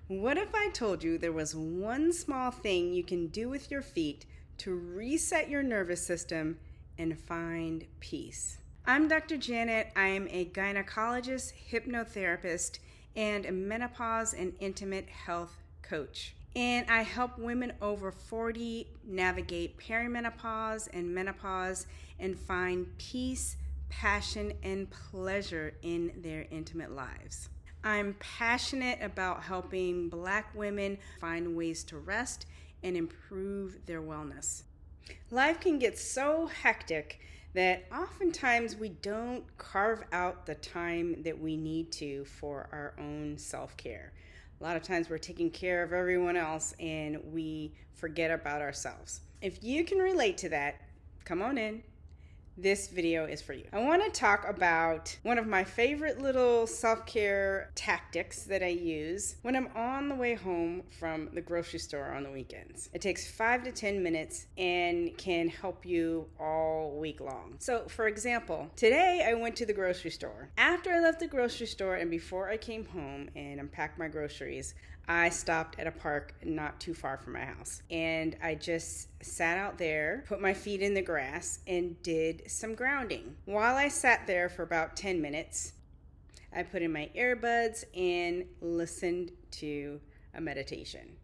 What if I told you there was one small thing you can do with your feet to reset your nervous system and find peace? I'm Dr. Janet. I am a gynecologist, hypnotherapist, and a menopause and intimate health coach. And I help women over 40 navigate perimenopause and menopause and find peace, passion, and pleasure in their intimate lives. I'm passionate about helping Black women find ways to rest and improve their wellness. Life can get so hectic that oftentimes we don't carve out the time that we need to for our own self-care. A lot of times we're taking care of everyone else and we forget about ourselves. If you can relate to that, come on in. This video is for you. I want to talk about one of my favorite little self-care tactics that I use when I'm on the way home from the grocery store on the weekends. It takes 5 to 10 minutes and can help you all week long. So for example, today I went to the grocery store. After I left the grocery store and before I came home and unpacked my groceries, I stopped at a park not too far from my house. And I just sat out there, put my feet in the grass, and did some grounding. While I sat there for about 10 minutes, I put in my earbuds and listened to a meditation.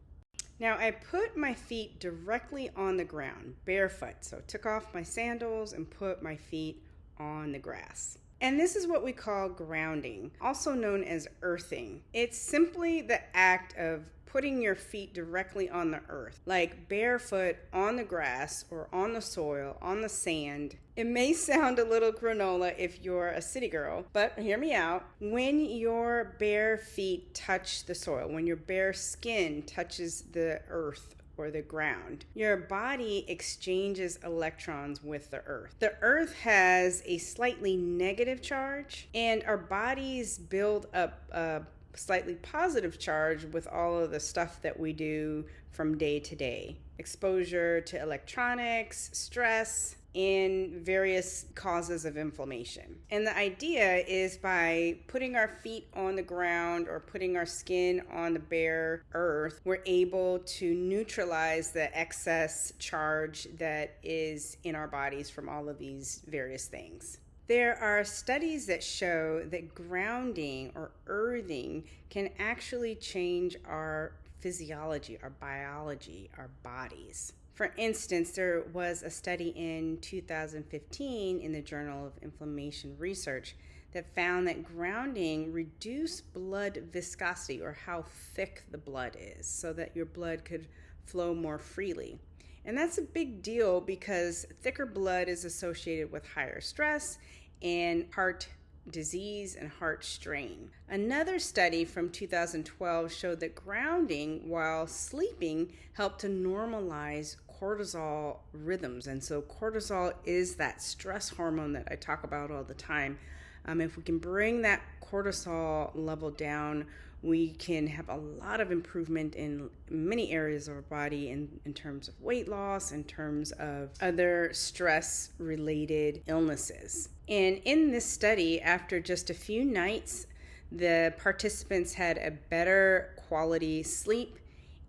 Now I put my feet directly on the ground, barefoot. So took off my sandals and put my feet on the grass. And this is what we call grounding, also known as earthing. It's simply the act of putting your feet directly on the earth, like barefoot on the grass or on the soil, on the sand. It may sound a little granola if you're a city girl, but hear me out. When your bare feet touch the soil, when your bare skin touches the earth or the ground, your body exchanges electrons with the earth. The earth has a slightly negative charge, and our bodies build up a slightly positive charge with all of the stuff that we do from day to day. Exposure to electronics, stress, and various causes of inflammation. And the idea is by putting our feet on the ground or putting our skin on the bare earth, we're able to neutralize the excess charge that is in our bodies from all of these various things. There are studies that show that grounding or earthing can actually change our physiology, our biology, our bodies. For instance, there was a study in 2015 in the Journal of Inflammation Research that found that grounding reduced blood viscosity, or how thick the blood is, so that your blood could flow more freely. And that's a big deal because thicker blood is associated with higher stress and heart disease and heart strain. Another study from 2012 showed that grounding while sleeping helped to normalize cortisol rhythms. And so cortisol is that stress hormone that I talk about all the time. If we can bring that cortisol level down, we can have a lot of improvement in many areas of our body in terms of weight loss, in terms of other stress-related illnesses. And in this study, after just a few nights, the participants had a better quality sleep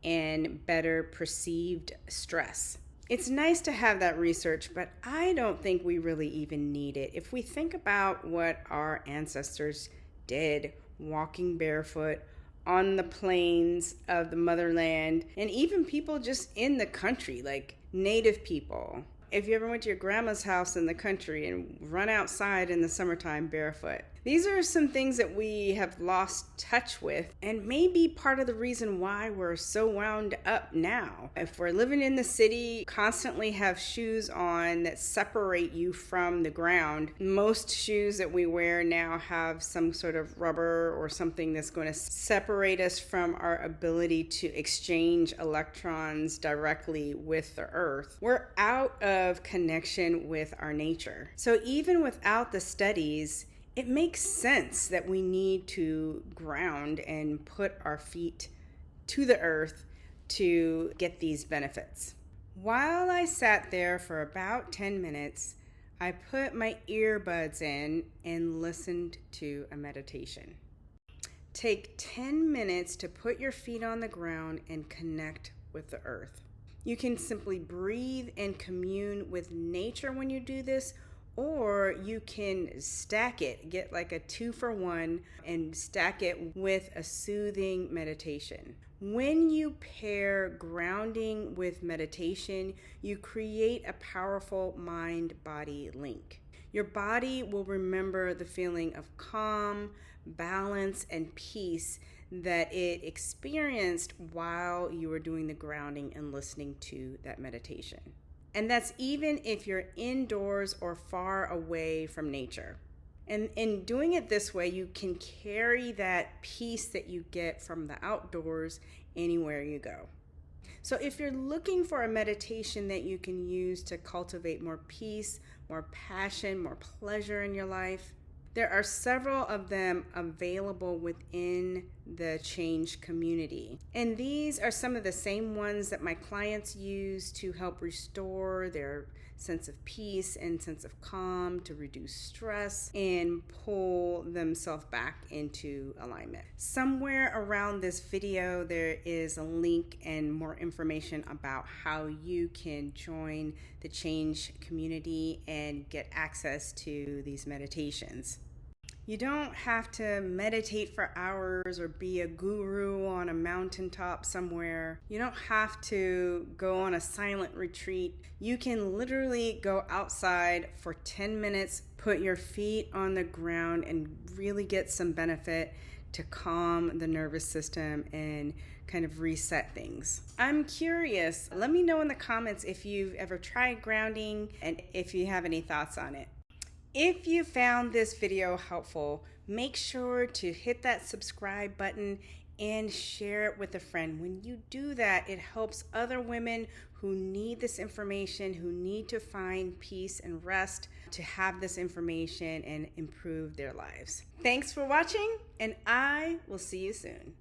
and better perceived stress. It's nice to have that research, but I don't think we really even need it. If we think about what our ancestors did, walking barefoot on the plains of the motherland, and even people just in the country, like native people. If you ever went to your grandma's house in the country and run outside in the summertime barefoot. These are some things that we have lost touch with, and maybe part of the reason why we're so wound up now. If we're living in the city, constantly have shoes on that separate you from the ground. Most shoes that we wear now have some sort of rubber or something that's going to separate us from our ability to exchange electrons directly with the earth. We're out of connection with our nature. So even without the studies, it makes sense that we need to ground and put our feet to the earth to get these benefits. While I sat there for about 10 minutes, I put my earbuds in and listened to a meditation. Take 10 minutes to put your feet on the ground and connect with the earth. You can simply breathe and commune with nature when you do this, or you can stack it, get like a 2-for-1 and stack it with a soothing meditation. When you pair grounding with meditation, you create a powerful mind-body link. Your body will remember the feeling of calm, balance, and peace that it experienced while you were doing the grounding and listening to that meditation. And that's even if you're indoors or far away from nature. And in doing it this way, you can carry that peace that you get from the outdoors anywhere you go. So if you're looking for a meditation that you can use to cultivate more peace, more passion, more pleasure in your life, there are several of them available within the Change community. And these are some of the same ones that my clients use to help restore their sense of peace and sense of calm, to reduce stress and pull themselves back into alignment. Somewhere around this video, there is a link and more information about how you can join the Change community and get access to these meditations. You don't have to meditate for hours or be a guru on a mountaintop somewhere. You don't have to go on a silent retreat. You can literally go outside for 10 minutes, put your feet on the ground, and really get some benefit to calm the nervous system and kind of reset things. I'm curious. Let me know in the comments if you've ever tried grounding and if you have any thoughts on it. If you found this video helpful, make sure to hit that subscribe button and share it with a friend. When you do that, it helps other women who need this information, who need to find peace and rest, to have this information and improve their lives. Thanks for watching, and I will see you soon.